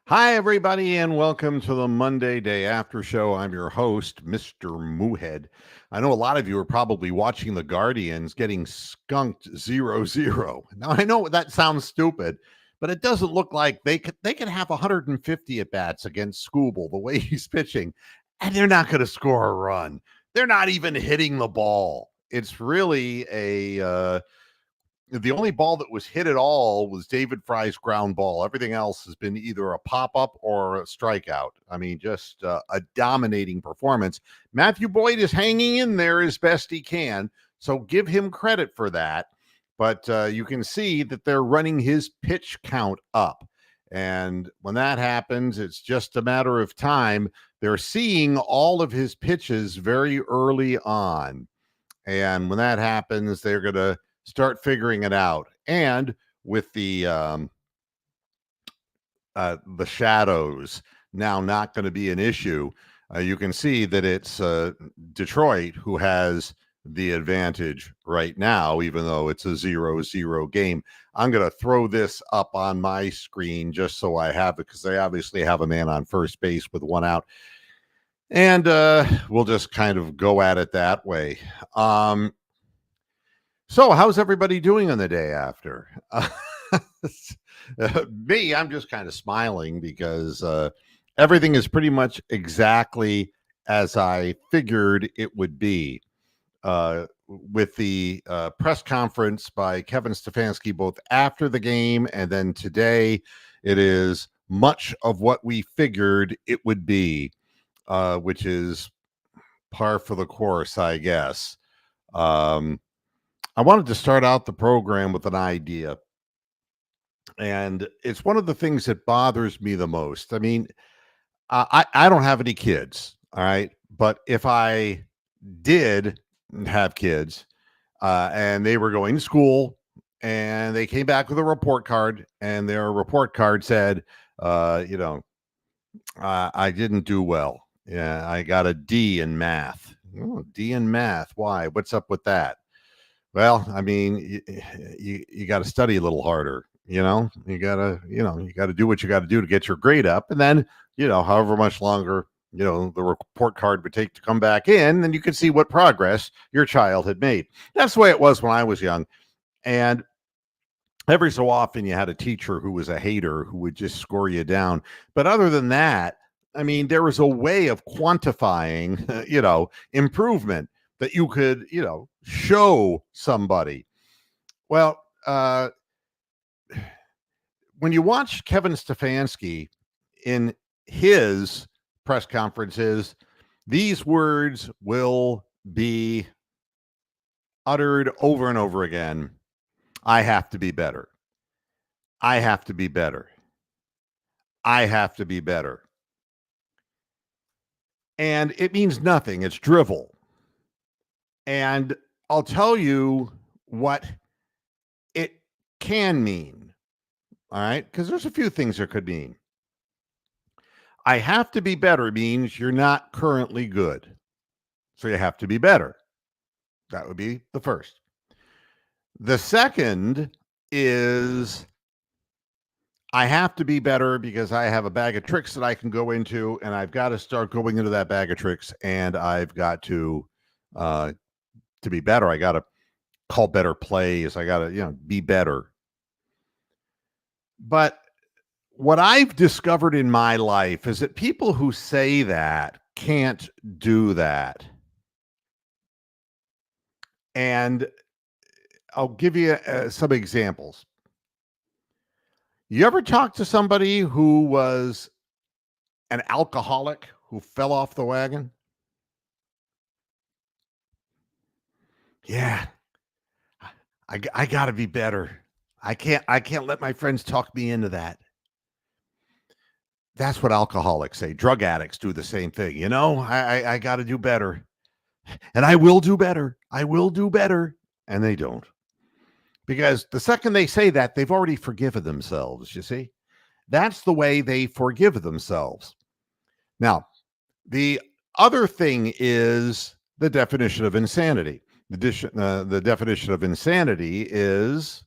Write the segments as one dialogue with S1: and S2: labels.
S1: Hi, everybody, and welcome to the Monday Day After Show. I'm your host, Mr. Moohead. I know a lot of you are probably watching the Guardians getting skunked 0-0. Now, I know that sounds stupid, but it doesn't look like they could have 150 at bats against Scooble the way he's pitching, and they're not going to score a run. They're not even hitting the ball. It's really the only ball that was hit at all was David Fry's ground ball. Everything else has been either a pop up or a strikeout. I mean, just a dominating performance. Matthew Boyd is hanging in there as best he can. So give him credit for that. But you can see that they're running his pitch count up. And when that happens, it's just a matter of time. They're seeing all of his pitches very early on. And when that happens, they're going to start figuring it out. And with the shadows now not going to be an issue, you can see that it's Detroit who has the advantage right now, even though it's a 0-0 game. I'm going to throw this up on my screen just so I have it, because they obviously have a man on first base with one out. And we'll just kind of go at it that way. So, how's everybody doing on the day after? Me, I'm just kind of smiling because everything is pretty much exactly as I figured it would be. With the press conference by Kevin Stefanski, both after the game and then today, it is much of what we figured it would be, which is par for the course, I guess. I wanted to start out the program with an idea. And it's one of the things that bothers me the most. I mean, I don't have any kids, all right? But if I did have kids and they were going to school and they came back with a report card and their report card said, I didn't do well. Yeah, I got a D in math. Oh, D in math. Why? What's up with that? Well, I mean, you got to study a little harder. You got to do what you got to do to get your grade up, and then however much longer the report card would take to come back in, then you could see what progress your child had made. That's the way it was when I was young, and every so often you had a teacher who was a hater who would just score you down. But other than that, I mean, there was a way of quantifying, improvement that you could, show somebody. Well, when you watch Kevin Stefanski in his press conferences, these words will be uttered over and over again. I have to be better. I have to be better. I have to be better. And it means nothing. It's drivel. And I'll tell you what it can mean. All right. Because there's a few things it could mean. I have to be better means you're not currently good. So you have to be better. That would be the first. The second is I have to be better because I have a bag of tricks that I can go into, and I've got to start going into that bag of tricks, and I've got to be better. I got to call better plays. I got to, be better. But what I've discovered in my life is that people who say that can't do that. And I'll give you some examples. You ever talk to somebody who was an alcoholic who fell off the wagon? Yeah, I got to be better. I can't let my friends talk me into that. That's what alcoholics say. Drug addicts do the same thing. I got to do better, and I will do better. I will do better, and they don't, because the second they say that, they've already forgiven themselves. You see, that's the way they forgive themselves. Now, the other thing is the definition of insanity. The definition of insanity is,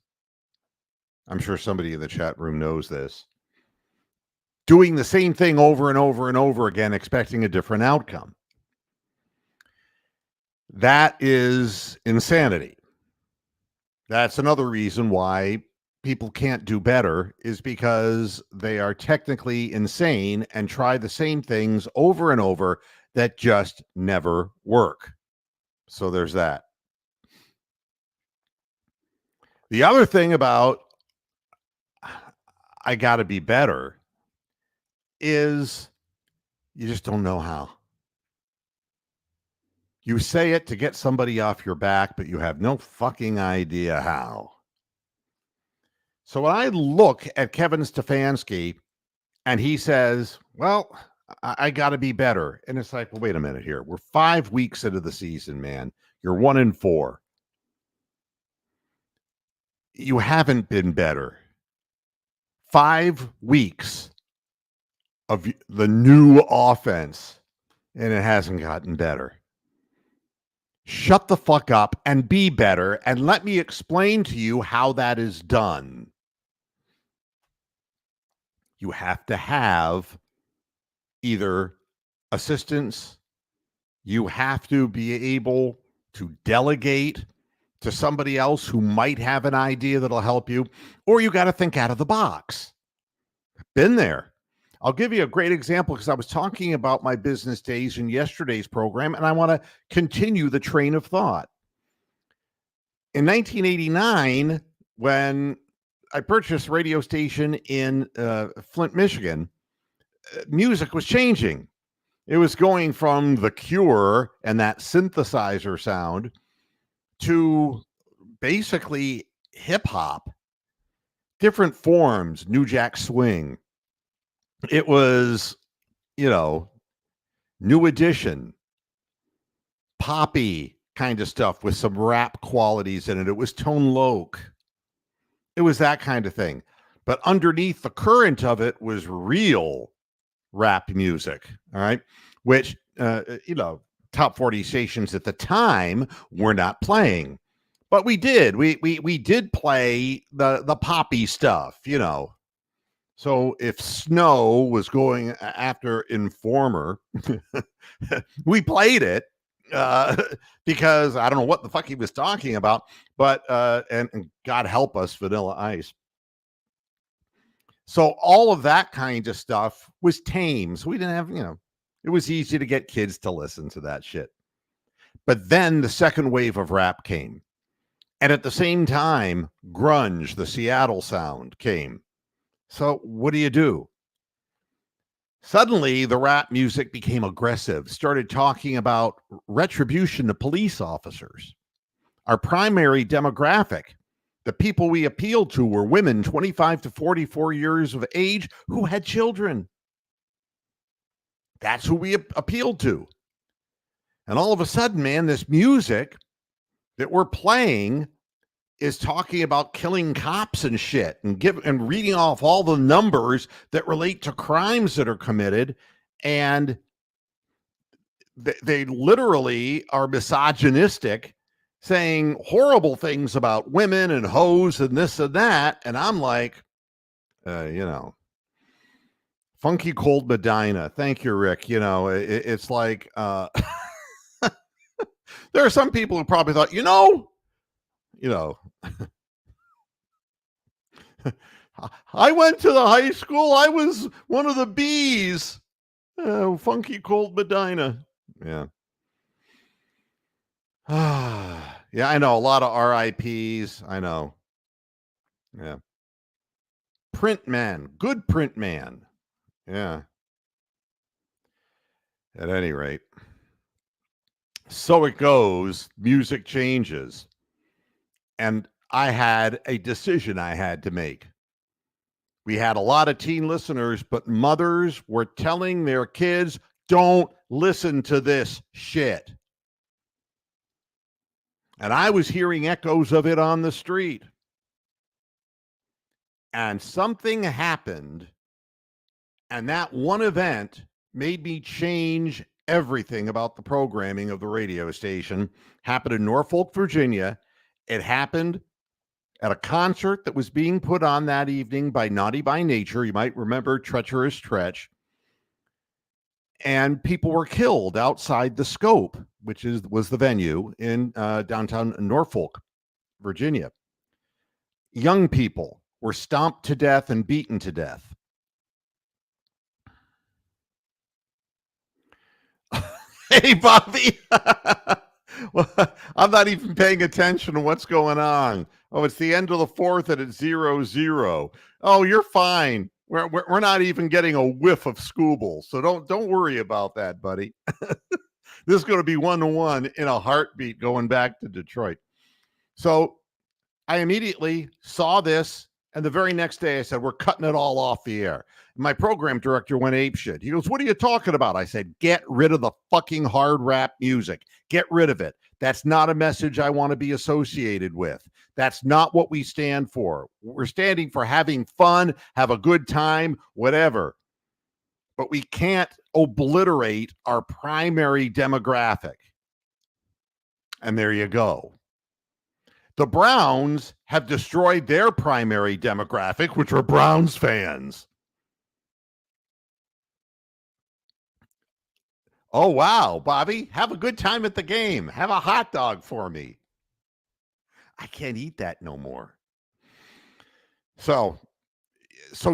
S1: I'm sure somebody in the chat room knows this, doing the same thing over and over and over again, expecting a different outcome. That is insanity. That's another reason why people can't do better, is because they are technically insane and try the same things over and over that just never work. So there's that. The other thing about I got to be better is you just don't know how. You say it to get somebody off your back, but you have no fucking idea how. So when I look at Kevin Stefanski and he says, well, I got to be better. And it's like, well, wait a minute here. We're 5 weeks into the season, man. You're 1-4. You haven't been better. 5 weeks of the new offense, and it hasn't gotten better. Shut the fuck up and be better, and let me explain to you how that is done. You have to have either assistants, you have to be able to delegate to somebody else who might have an idea that'll help you, or you got to think out of the box. Been there. I'll give you a great example because I was talking about my business days in yesterday's program, and I want to continue the train of thought. In 1989, when I purchased a radio station in Flint, Michigan, music was changing. It was going from The Cure and that synthesizer sound to basically hip hop, different forms, New Jack Swing. It was, New Edition, poppy kind of stuff with some rap qualities in it. It was Tone Loc. It was that kind of thing. But underneath the current of it was real rap music, all right? Which, top 40 stations at the time were not playing. But we did. We did play the poppy stuff, So if Snow was going after Informer, we played it because I don't know what the fuck he was talking about, but and God help us, Vanilla Ice. So all of that kind of stuff was tame. So we didn't have, it was easy to get kids to listen to that shit. But then the second wave of rap came. And at the same time, grunge, the Seattle sound, came. So what do? Suddenly, the rap music became aggressive, started talking about retribution to police officers. Our primary demographic, the people we appealed to, were women 25 to 44 years of age who had children. That's who we appealed to. And all of a sudden, man, this music that we're playing is talking about killing cops and shit and reading off all the numbers that relate to crimes that are committed. And they literally are misogynistic, saying horrible things about women and hoes and this and that. And I'm like, Funky Cold Medina. Thank you, Rick. It's like, there are some people who probably thought, I went to the high school. I was one of the bees. Funky Cold Medina. Yeah. Yeah, I know. A lot of RIPs. I know. Yeah. Print man. Good print man. Yeah. At any rate. So it goes. Music changes. And I had a decision I had to make. We had a lot of teen listeners, but mothers were telling their kids, don't listen to this shit. And I was hearing echoes of it on the street. And something happened, and that one event made me change everything about the programming of the radio station. Happened in Norfolk, Virginia. It happened at a concert that was being put on that evening by Naughty by Nature. You might remember Treacherous Tretch. And people were killed outside the Scope, which was the venue in downtown Norfolk, Virginia. Young people were stomped to death and beaten to death. Hey, Bobby. Well, I'm not even paying attention to what's going on. Oh, it's the end of the fourth and it's 0-0. Oh, you're fine. We're not even getting a whiff of Scooble, so don't worry about that, buddy. This is going to be 1-1 in a heartbeat going back to Detroit. So I immediately saw this, and the very next day I said, we're cutting it all off the air. My program director went apeshit. He goes, what are you talking about? I said, get rid of the fucking hard rap music. Get rid of it. That's not a message I want to be associated with. That's not what we stand for. We're standing for having fun, have a good time, whatever. But we can't obliterate our primary demographic. And there you go. The Browns have destroyed their primary demographic, which were Browns fans. Oh, wow, Bobby, have a good time at the game. Have a hot dog for me. I can't eat that no more. So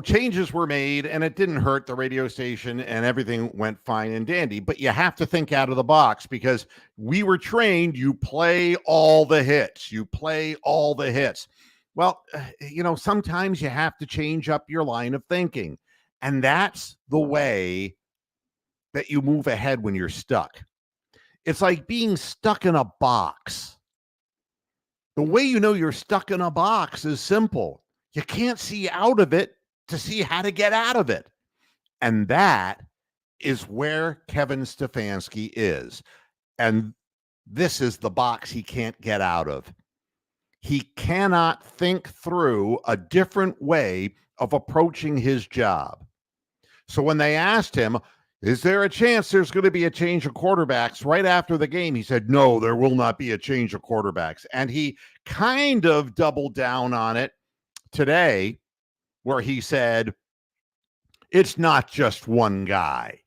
S1: changes were made, and it didn't hurt the radio station, and everything went fine and dandy. But you have to think out of the box, because we were trained, you play all the hits. You play all the hits. Well, sometimes you have to change up your line of thinking. And that's the way that you move ahead when you're stuck. It's like being stuck in a box. The way you know you're stuck in a box is simple. You can't see out of it to see how to get out of it. And that is where Kevin Stefanski is. And this is the box he can't get out of. He cannot think through a different way of approaching his job. So when they asked him, is there a chance there's going to be a change of quarterbacks right after the game? He said, no, there will not be a change of quarterbacks. And he kind of doubled down on it today, where he said, it's not just one guy.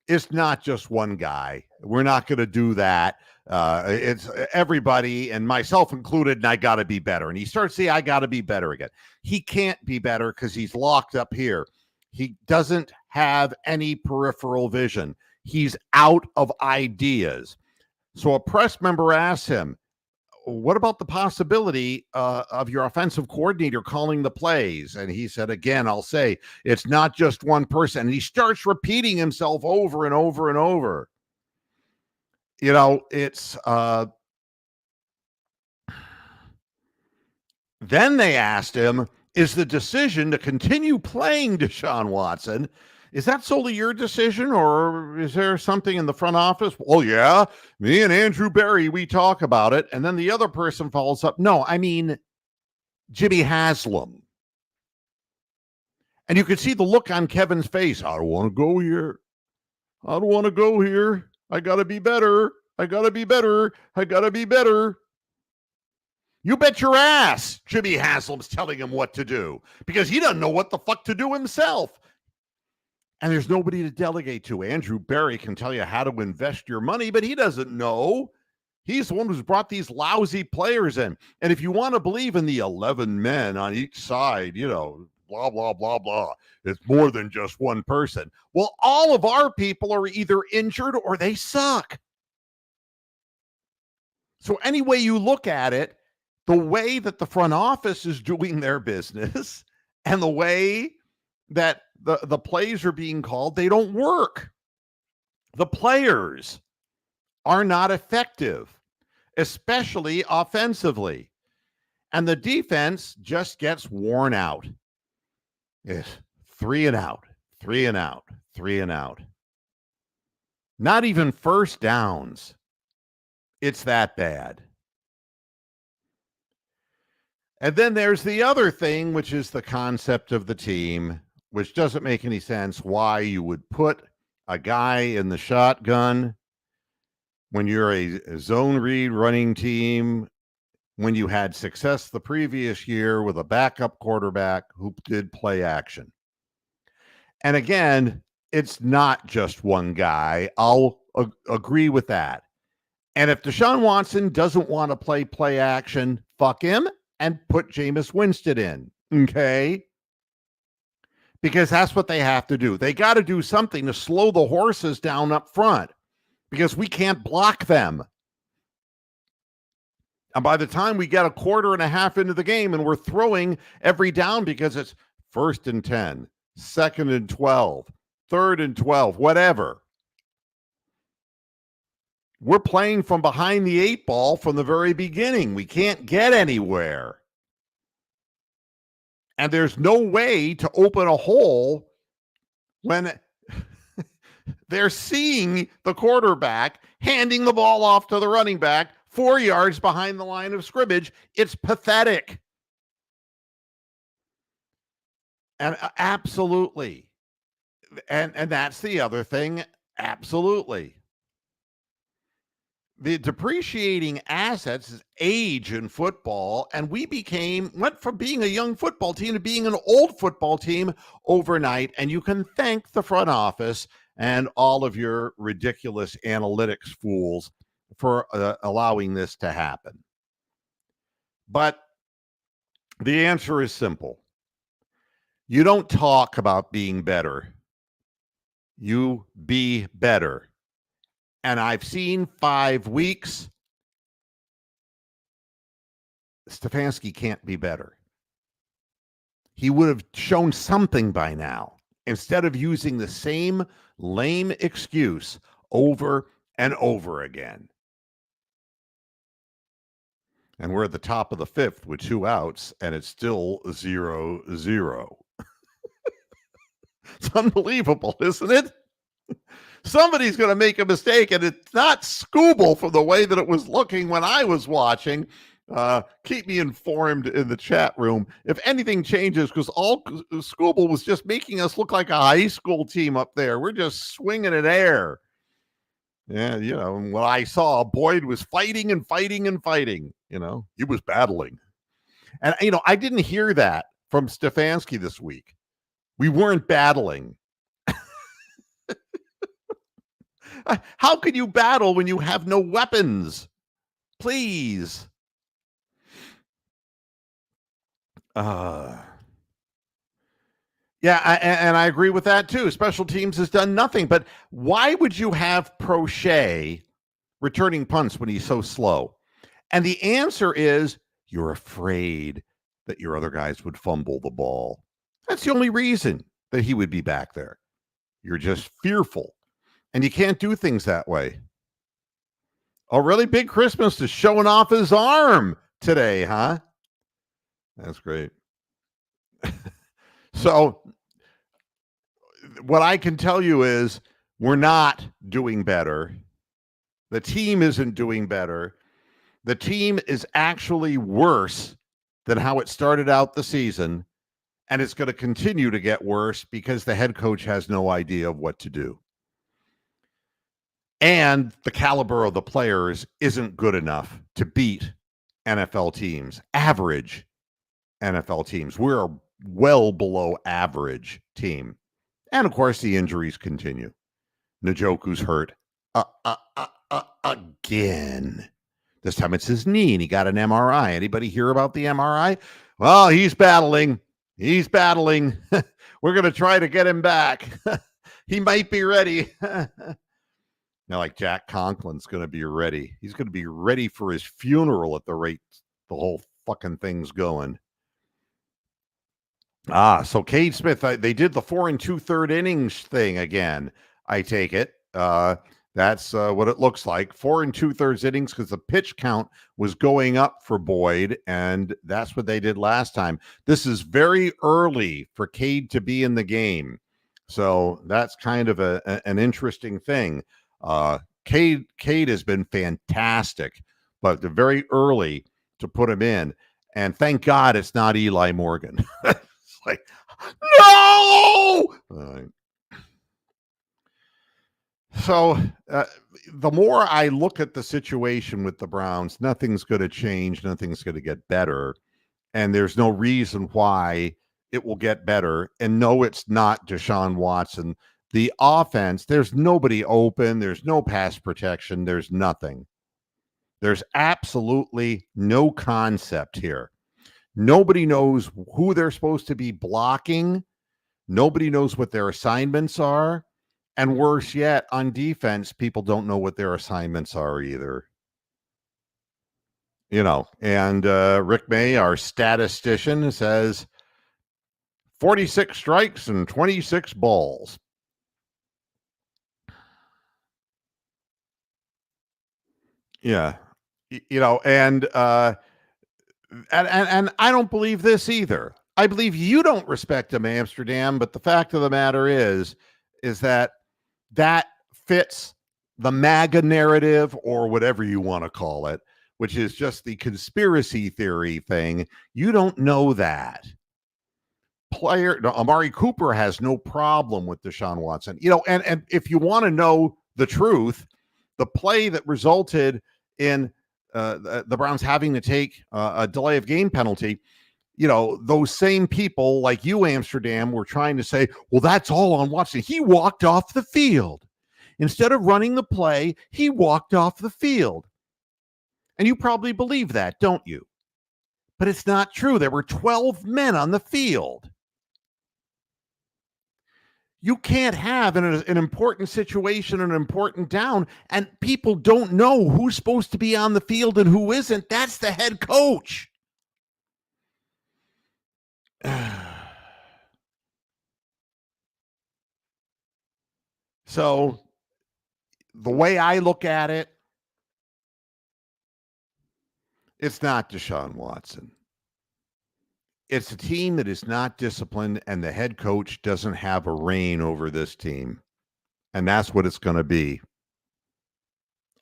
S1: It's not just one guy. We're not going to do that. It's everybody, and myself included, and I got to be better. And he starts saying, I got to be better again. He can't be better because he's locked up here. He doesn't have any peripheral vision. He's out of ideas. So a press member asked him, what about the possibility of your offensive coordinator calling the plays? And he said, again, I'll say, it's not just one person. And he starts repeating himself over and over and over. It's then they asked him, is the decision to continue playing Deshaun Watson, is that solely your decision, or is there something in the front office? Well, yeah, me and Andrew Berry, we talk about it. And then the other person follows up, no, I mean, Jimmy Haslam. And you could see the look on Kevin's face. I don't want to go here. I don't want to go here. I got to be better. I got to be better. I got to be better. You bet your ass Jimmy Haslam's telling him what to do, because he doesn't know what the fuck to do himself. And there's nobody to delegate to. Andrew Berry can tell you how to invest your money, but he doesn't know. He's the one who's brought these lousy players in. And if you want to believe in the 11 men on each side, blah, blah, blah, blah, it's more than just one person. Well, all of our people are either injured or they suck. So any way you look at it, the way that the front office is doing their business and the way that the plays are being called, they don't work. The players are not effective, especially offensively. And the defense just gets worn out. It's 3 and out, 3 and out, 3 and out. Not even first downs. It's that bad. And then there's the other thing, which is the concept of the team, which doesn't make any sense, why you would put a guy in the shotgun when you're a zone read running team when you had success the previous year with a backup quarterback who did play action. And again, it's not just one guy. I'll agree with that. And if Deshaun Watson doesn't want to play action, fuck him and put Jameis Winston in. Okay? Because that's what they have to do. They got to do something to slow the horses down up front because we can't block them. And by the time we get a quarter and a half into the game and we're throwing every down because it's 1st and 10, 2nd and 12, 3rd and 12, whatever. We're playing from behind the 8 ball from the very beginning. We can't get anywhere. And there's no way to open a hole when they're seeing the quarterback handing the ball off to the running back 4 yards behind the line of scrimmage. It's pathetic. And absolutely. And that's the other thing. Absolutely. The depreciating assets is age in football, and we went from being a young football team to being an old football team overnight, and you can thank the front office and all of your ridiculous analytics fools for allowing this to happen. But the answer is simple. You don't talk about being better. You be better. And I've seen 5 weeks. Stefanski can't be better. He would have shown something by now instead of using the same lame excuse over and over again. And we're at the top of the 5th with 2 outs, and it's still 0-0. It's unbelievable, isn't it? Somebody's going to make a mistake, and it's not Scooble from the way that it was looking when I was watching. Keep me informed in the chat room if anything changes, because all Scooble was just making us look like a high school team up there. We're just swinging in air. Yeah, when I saw Boyd was fighting and fighting and fighting, he was battling. And, I didn't hear that from Stefanski this week. We weren't battling. How can you battle when you have no weapons? Please. Yeah, and I agree with that too. Special teams has done nothing. But why would you have Prochet returning punts when he's so slow? And the answer is you're afraid that your other guys would fumble the ball. That's the only reason that he would be back there. You're just fearful. And you can't do things that way. Oh, really? Big Christmas is showing off his arm today, huh? That's great. So what I can tell you is we're not doing better. The team isn't doing better. The team is actually worse than how it started out the season. And it's going to continue to get worse because the head coach has no idea of what to do. And the caliber of the players isn't good enough to beat NFL teams, average NFL teams. We're a well below average team. And of course, the injuries continue. Njoku's hurt again. This time it's his knee and he got an MRI. Anybody hear about the MRI? Well, he's battling. He's battling. We're going to try to get him back. He might be ready. Now, like Jack Conklin's going to be ready. He's going to be ready for his funeral at the rate the whole fucking thing's going. So Cade Smith, they did the 4 2/3 innings thing again. I take it. That's what it looks like. 4 2/3 innings because the pitch count was going up for Boyd, and that's what they did last time. This is very early for Cade to be in the game. So that's kind of an interesting thing. Cade has been fantastic, but they're very early to put him in. And thank God it's not Eli Morgan. It's like, no! So uh, the more I look at the situation with the Browns, nothing's going to change. Nothing's going to get better. And there's no reason why it will get better. And no, it's not Deshaun Watson. The offense, there's nobody open. There's no pass protection. There's nothing. There's absolutely no concept here. Nobody knows who they're supposed to be blocking. Nobody knows what their assignments are. And worse yet, on defense, people don't know what their assignments are either. And Rick May, our statistician, says 46 strikes and 26 balls. Yeah. And I don't believe this either. I believe you don't respect him, Amsterdam, but the fact of the matter is that fits the MAGA narrative, or whatever you want to call it, which is just the conspiracy theory thing. You don't know that. Amari Cooper has no problem with Deshaun Watson. And if you want to know the truth, the play that resulted in the Browns having to take a delay of game penalty, those same people like you, Amsterdam, were trying to say, well, that's all on Watson. He walked off the field. Instead of running the play, he walked off the field. And you probably believe that, don't you? But it's not true. There were 12 men on the field. You can't have an important situation, an important down, and people don't know who's supposed to be on the field and who isn't. That's the head coach. So the way I look at it, it's not Deshaun Watson. It's a team that is not disciplined, and the head coach doesn't have a reign over this team. And that's what it's going to be.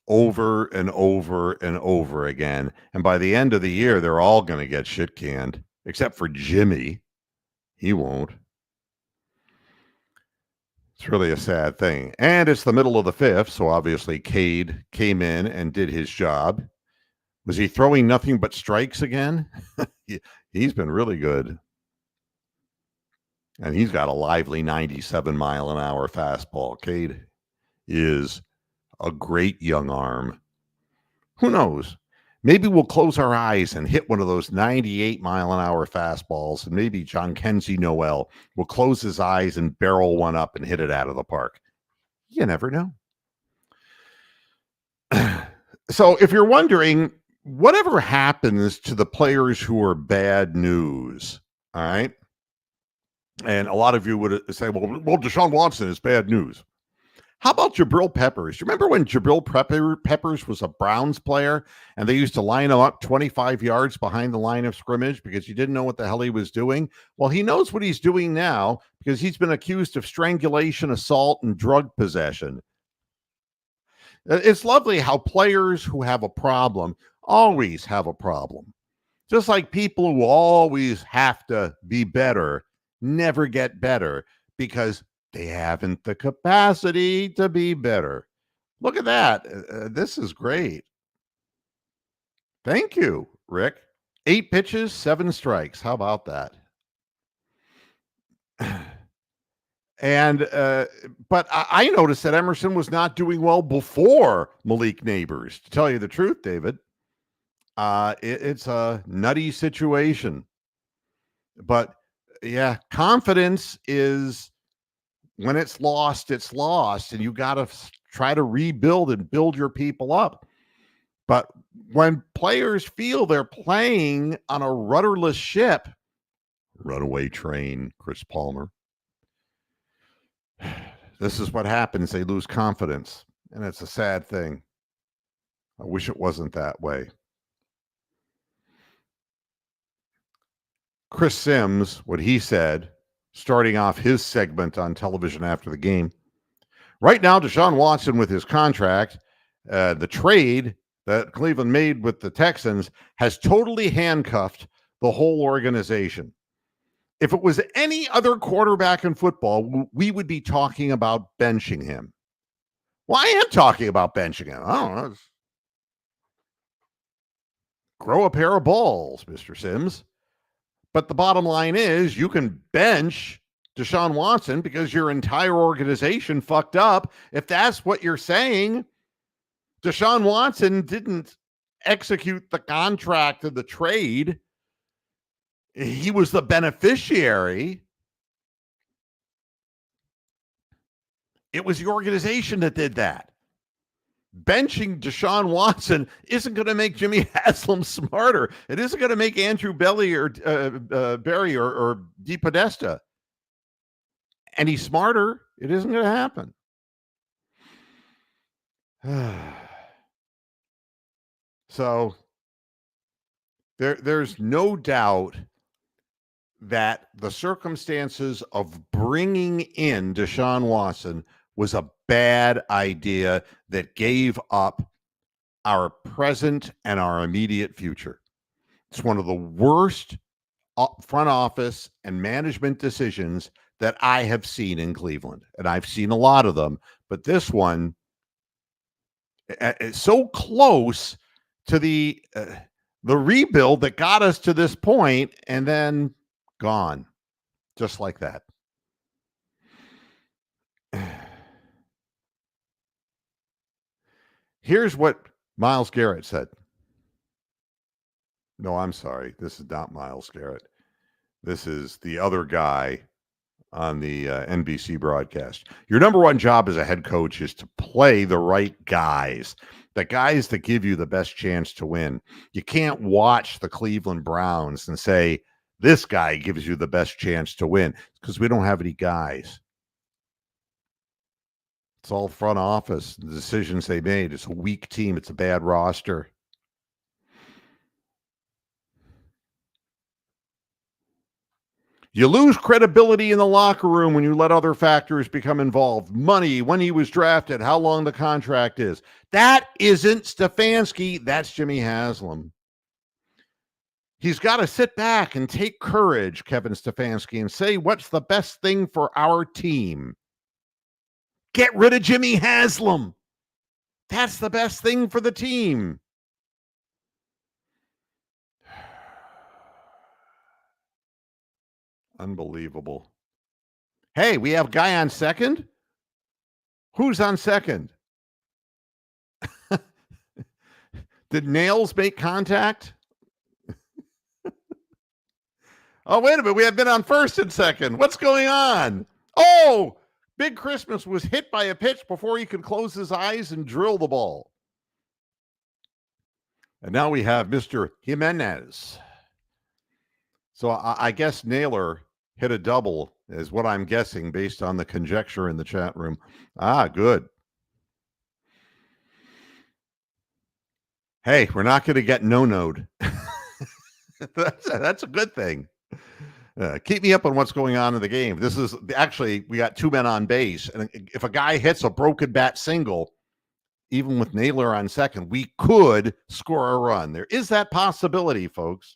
S1: Over and over and over again. And by the end of the year, they're all going to get shit canned, except for Jimmy. He won't. It's really a sad thing. And it's the middle of the fifth, so obviously Cade came in and did his job. Was he throwing nothing but strikes again? He's been really good. And he's got a lively 97-mile-an-hour fastball. Cade is a great young arm. Who knows? Maybe we'll close our eyes and hit one of those 98-mile-an-hour fastballs, and maybe Jhonkensy Noel will close his eyes and barrel one up and hit it out of the park. You never know. So if you're wondering, whatever happens to the players who are bad news, all right? And a lot of you would say, well, Deshaun Watson is bad news. How about Jabril Peppers? Do you remember when Jabril Peppers was a Browns player and they used to line him up 25 yards behind the line of scrimmage because you didn't know what the hell he was doing? Well, he knows what he's doing now because he's been accused of strangulation, assault, and drug possession. It's lovely how players who have a problem always have a problem. Just like people who always have to be better never get better because they haven't the capacity to be better. Look at that. This is great. Thank you, Rick. 8 pitches, 7 strikes. How about that? And but I noticed that Emerson was not doing well before Malik Neighbors. To tell you the truth, David, it's a nutty situation. But yeah, confidence is, when it's lost, and you got to try to rebuild and build your people up. But when players feel they're playing on a rudderless ship, runaway train, Chris Palmer, this is what happens. They lose confidence, and it's a sad thing. I wish it wasn't that way. Chris Sims, what he said, starting off his segment on television after the game. Right now, Deshaun Watson, with his contract, the trade that Cleveland made with the Texans, has totally handcuffed the whole organization. If it was any other quarterback in football, we would be talking about benching him. Well, I am talking about benching him. I don't know. Grow a pair of balls, Mr. Sims. But the bottom line is you can bench Deshaun Watson because your entire organization fucked up. If that's what you're saying, Deshaun Watson didn't execute the contract of the trade. He was the beneficiary. It was the organization that did that. Benching Deshaun Watson isn't going to make Jimmy Haslam smarter. It isn't going to make Andrew Belly or Barry or DePodesta any smarter. It isn't going to happen. So there's no doubt that the circumstances of bringing in Deshaun Watson was a bad idea that gave up our present and our immediate future. It's one of the worst front office and management decisions that I have seen in Cleveland. And I've seen a lot of them, but this one is so close to the rebuild that got us to this point and then gone just like that. Here's what Myles Garrett said. No, I'm sorry. This is not Myles Garrett. This is the other guy on the NBC broadcast. Your number one job as a head coach is to play the right guys, the guys that give you the best chance to win. You can't watch the Cleveland Browns and say, this guy gives you the best chance to win, because we don't have any guys. It's all front office, the decisions they made. It's a weak team. It's a bad roster. You lose credibility in the locker room when you let other factors become involved. Money, when he was drafted, how long the contract is. That isn't Stefanski. That's Jimmy Haslam. He's got to sit back and take courage, Kevin Stefanski, and say, what's the best thing for our team? Get rid of Jimmy Haslam. That's the best thing for the team. Unbelievable. Hey, we have a guy on second? Who's on second? Did Nails make contact? Oh, wait a minute. We have been on first and second. What's going on? Oh, Big Christmas was hit by a pitch before he could close his eyes and drill the ball. And now we have Mr. Jimenez. So I guess Naylor hit a double, is what I'm guessing based on the conjecture in the chat room. Ah, good. Hey, we're not going to get no-noed. That's a good thing. Keep me up on what's going on in the game. This is actually, we got two men on base. And if a guy hits a broken bat single, even with Naylor on second, we could score a run. There is that possibility, folks.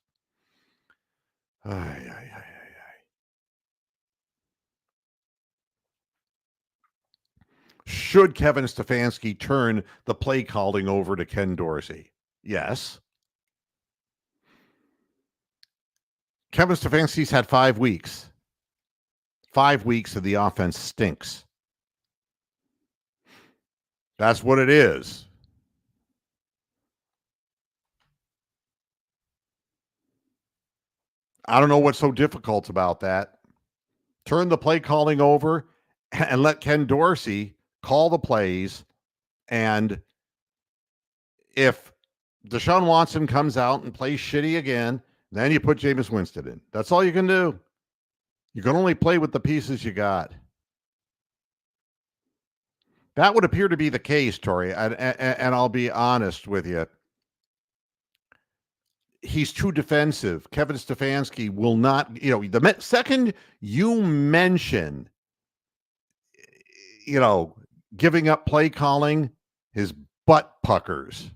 S1: Should Kevin Stefanski turn the play calling over to Ken Dorsey? Yes. Kevin Stefanski's had 5 weeks. 5 weeks of the offense stinks. That's what it is. I don't know what's so difficult about that. Turn the play calling over and let Ken Dorsey call the plays. And if Deshaun Watson comes out and plays shitty again, then you put Jameis Winston in. That's all you can do. You can only play with the pieces you got. That would appear to be the case, Tori. And I'll be honest with you. He's too defensive. Kevin Stefanski will not, the second you mention, giving up play calling, his butt puckers.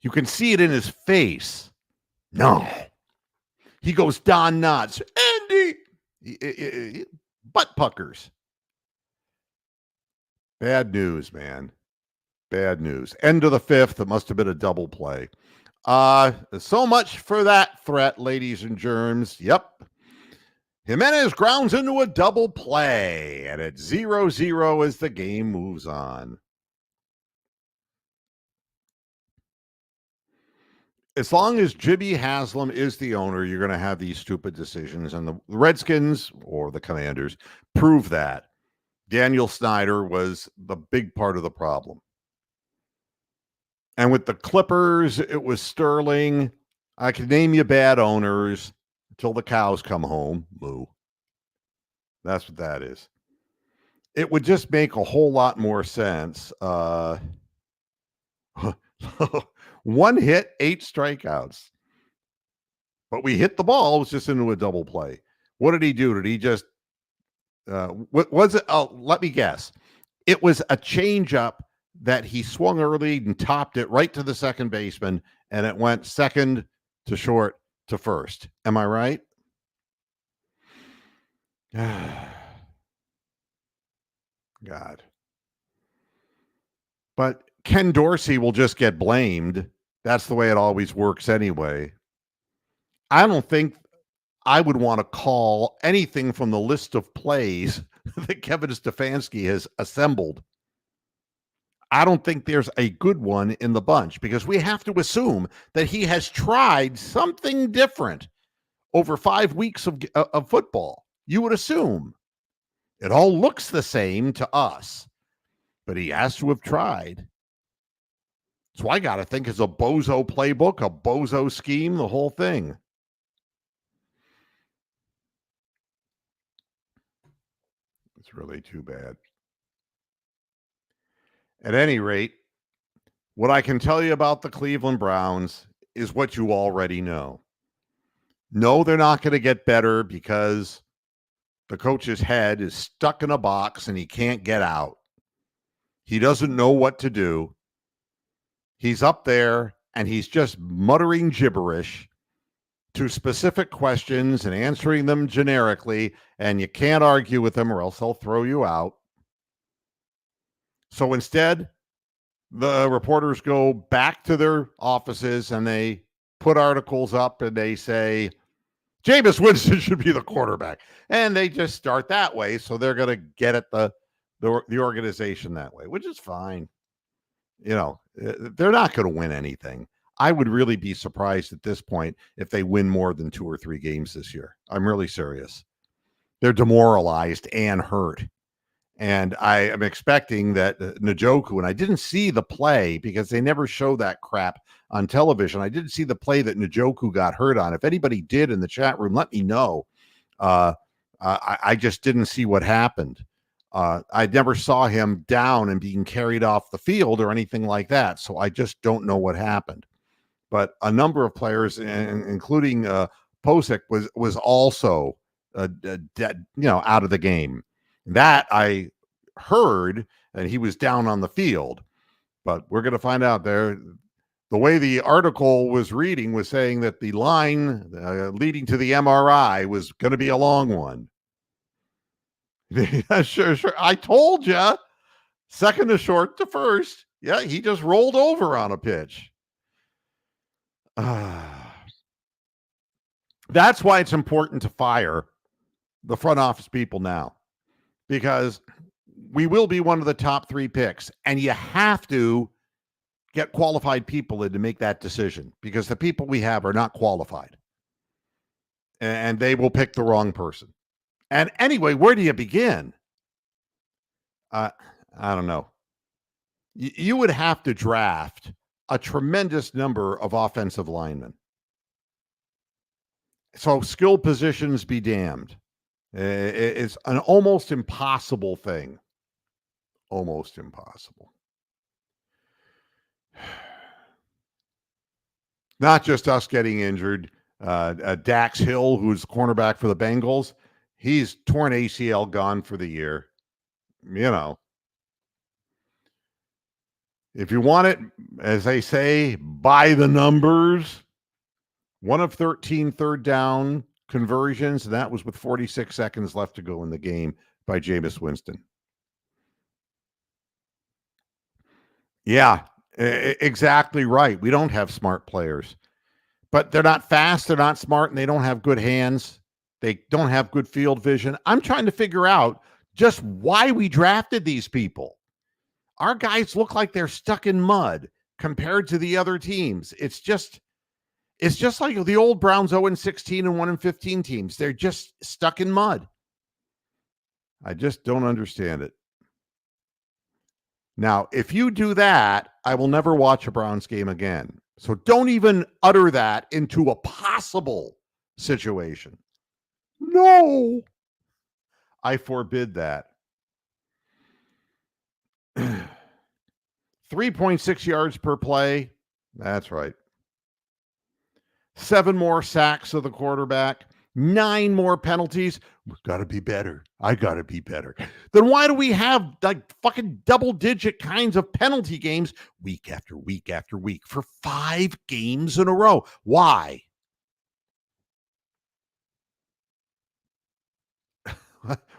S1: You can see it in his face. No. He goes Don Knotts. Andy. Butt puckers. Bad news, man. Bad news. End of the fifth. It must have been a double play. So much for that threat, ladies and germs. Yep. Jimenez grounds into a double play, and it's 0-0 as the game moves on. As long as Jimmy Haslam is the owner, you're going to have these stupid decisions. And the Redskins or the Commanders prove that. Daniel Snyder was the big part of the problem. And with the Clippers, it was Sterling. I can name you bad owners until the cows come home. Moo. That's what that is. It would just make a whole lot more sense. One hit, 8 strikeouts. But we hit the ball. It was just into a double play. What did he do? Did he just, what was it? Oh, let me guess. It was a changeup that he swung early and topped it right to the second baseman, and it went second to short to first. Am I right? God. But Ken Dorsey will just get blamed. That's the way it always works anyway. I don't think I would want to call anything from the list of plays that Kevin Stefanski has assembled. I don't think there's a good one in the bunch because we have to assume that he has tried something different over 5 weeks of football. You would assume. It all looks the same to us, but he has to have tried. So I got to think it's a bozo playbook, a bozo scheme, the whole thing. It's really too bad. At any rate, what I can tell you about the Cleveland Browns is what you already know. No, they're not going to get better because the coach's head is stuck in a box and he can't get out. He doesn't know what to do. He's up there and he's just muttering gibberish to specific questions and answering them generically, and you can't argue with him or else they'll throw you out. So instead, the reporters go back to their offices and they put articles up and they say, Jameis Winston should be the quarterback. And they just start that way. So they're going to get at the organization that way, which is fine. You know, they're not going to win anything. I would really be surprised at this point if they win more than 2 or 3 games this year. I'm really serious. They're demoralized and hurt. And I am expecting that Njoku, and I didn't see the play because they never show that crap on television. I didn't see the play that Njoku got hurt on. If anybody did in the chat room, let me know. I just didn't see what happened. I never saw him down and being carried off the field or anything like that. So I just don't know what happened. But a number of players, including Posick, was also out of the game. That I heard, and he was down on the field. But we're going to find out there. The way the article was reading was saying that the line leading to the MRI was going to be a long one. Sure. I told you. Second to short to first. Yeah, he just rolled over on a pitch. That's why it's important to fire the front office people now, because we will be one of the top 3 picks, and you have to get qualified people in to make that decision because the people we have are not qualified, and they will pick the wrong person. And anyway, where do you begin? I don't know. You would have to draft a tremendous number of offensive linemen. So skill positions be damned. It's an almost impossible thing. Almost impossible. Not just us getting injured. Dax Hill, who's cornerback for the Bengals, he's torn ACL, gone for the year. You know, if you want it, as they say, by the numbers, 1 of 13 third down conversions, and that was with 46 seconds left to go in the game by Jameis Winston. Yeah, exactly right. We don't have smart players, but they're not fast, they're not smart, and they don't have good hands. They don't have good field vision. I'm trying to figure out just why we drafted these people. Our guys look like they're stuck in mud compared to the other teams. It's just like the old Browns 0-16 and 1-15 teams. They're just stuck in mud. I just don't understand it. Now, if you do that, I will never watch a Browns game again. So don't even utter that into a possible situation. No, I forbid that. 3.6 yards per play. That's right. 7 more sacks of the quarterback. 9 more penalties. We've got to be better. I got to be better. Then why do we have like fucking double digit kinds of penalty games week after week after week for 5 games in a row? Why?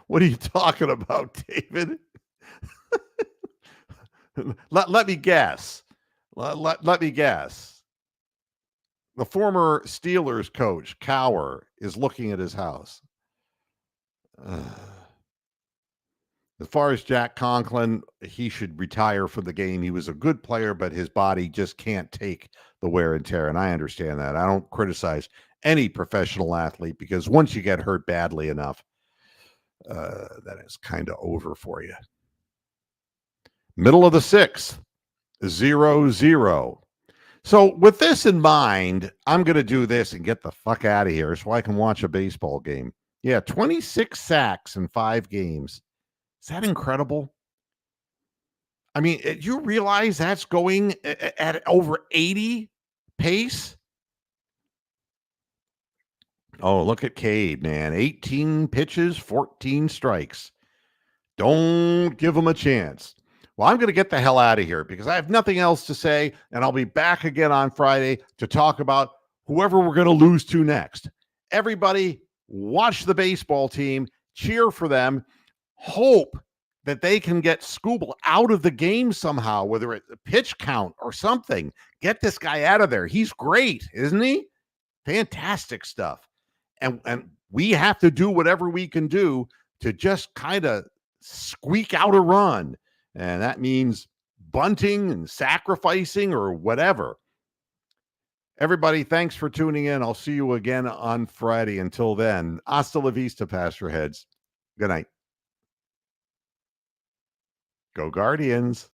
S1: What are you talking about, David? let me guess. Let me guess. The former Steelers coach, Cowher, is looking at his house. As far as Jack Conklin, he should retire from the game. He was a good player, but his body just can't take the wear and tear. And I understand that. I don't criticize any professional athlete because once you get hurt badly enough, that is kind of over for you. Middle of the 6th, 0-0. So, with this in mind, I'm going to do this and get the fuck out of here so I can watch a baseball game. Yeah, 26 sacks in 5 games. Is that incredible? I mean, you realize that's going at over 80 pace? Oh, look at Cade, man. 18 pitches, 14 strikes. Don't give him a chance. Well, I'm going to get the hell out of here because I have nothing else to say, and I'll be back again on Friday to talk about whoever we're going to lose to next. Everybody, watch the baseball team, cheer for them, hope that they can get Skubal out of the game somehow, whether it's a pitch count or something. Get this guy out of there. He's great, isn't he? Fantastic stuff. And we have to do whatever we can do to just kind of squeak out a run. And that means bunting and sacrificing or whatever. Everybody, thanks for tuning in. I'll see you again on Friday. Until then, hasta la vista, Pastor Heads. Good night. Go Guardians.